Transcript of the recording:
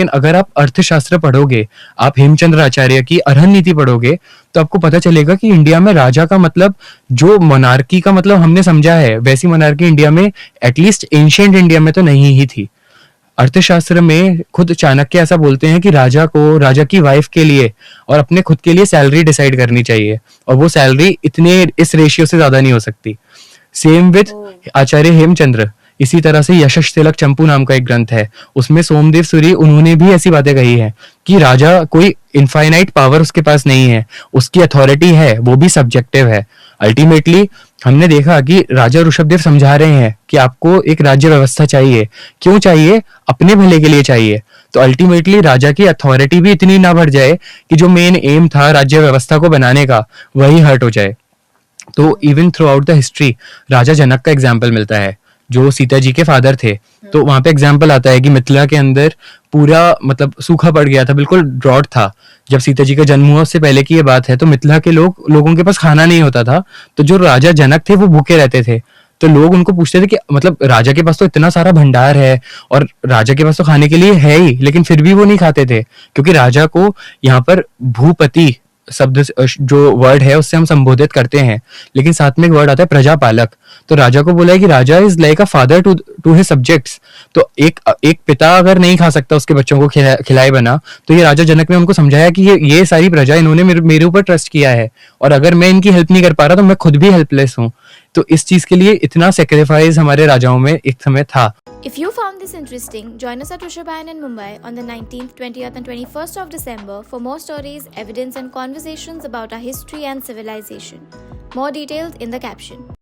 लेकिन अगर आप अर्थशास्त्र पढ़ोगे, आप हेमचंद्र आचार्य की अरहन नीति पढ़ोगे, तो आपको पता चलेगा कि इंडिया में राजा का मतलब, जो मोनार्की का मतलब हमने समझा है, वैसी मोनार्की इंडिया में एटलीस्ट एंशिएंट इंडिया में तो नहीं ही थी। अर्थशास्त्र में खुद चाणक्य ऐसा बोलते हैं कि राजा को राजा की वाइफ के लिए और अपने खुद के लिए सैलरी डिसाइड करनी चाहिए, और वो सैलरी इतने इस रेशियो से ज्यादा नहीं हो सकती। सेम विथ आचार्य हेमचंद्र। इसी तरह से यशश तिलक चंपू नाम का एक ग्रंथ है, उसमें सोमदेव सूरी उन्होंने भी ऐसी बातें कही हैं कि राजा कोई इनफाइनाइट पावर उसके पास नहीं है, उसकी अथॉरिटी है, वो भी सब्जेक्टिव है। अल्टीमेटली हमने देखा कि राजा ऋषभदेव समझा रहे हैं कि आपको एक राज्य व्यवस्था चाहिए। क्यों चाहिए? अपने भले के लिए चाहिए। तो अल्टीमेटली राजा की अथॉरिटी भी इतनी ना बढ़ जाए कि जो मेन एम था राज्य व्यवस्था को बनाने का, वही हर्ट हो जाए। तो even throughout the history राजा जनक का एग्जाम्पल मिलता है, जो सीता जी के फादर थे। तो वहां पे एग्जाम्पल आता है कि मिथिला के अंदर पूरा मतलब सूखा पड़ गया था, बिल्कुल ड्रॉट था। जब सीता जी का जन्म हुआ उससे पहले की ये बात है, तो मिथिला के लोगों के पास खाना नहीं होता था। तो जो राजा जनक थे वो भूखे रहते थे। तो लोग उनको पूछते थे कि मतलब राजा के पास तो इतना सारा भंडार है और राजा के पास तो खाने के लिए है ही, लेकिन फिर भी वो नहीं खाते थे, क्योंकि राजा को यहाँ पर भूपति शब्द जो वर्ड है उससे हम संबोधित करते हैं, लेकिन साथ में एक वर्ड आता है प्रजापालक। तो राजा को बोला है कि raja is like a father to his subjects. तो एक पिता अगर नहीं खा सकता उसके बच्चों को खिलाए बना, तो ये राजा जनक ने उनको समझाया कि ये सारी प्रजा इन्होंने मेरे ऊपर ट्रस्ट किया है, और अगर मैं इनकी हेल्प नहीं कर पा रहा तो मैं खुद भी हेल्पलेस हूँ। तो इस चीज के लिए इतना सेक्रीफाइस हमारे राजाओं में एक समय था। If you found this interesting, join us at Rishabhayan in Mumbai on the 19th, 20th and 21st of December for more stories, evidence and conversations about our history and civilization. More details in the caption.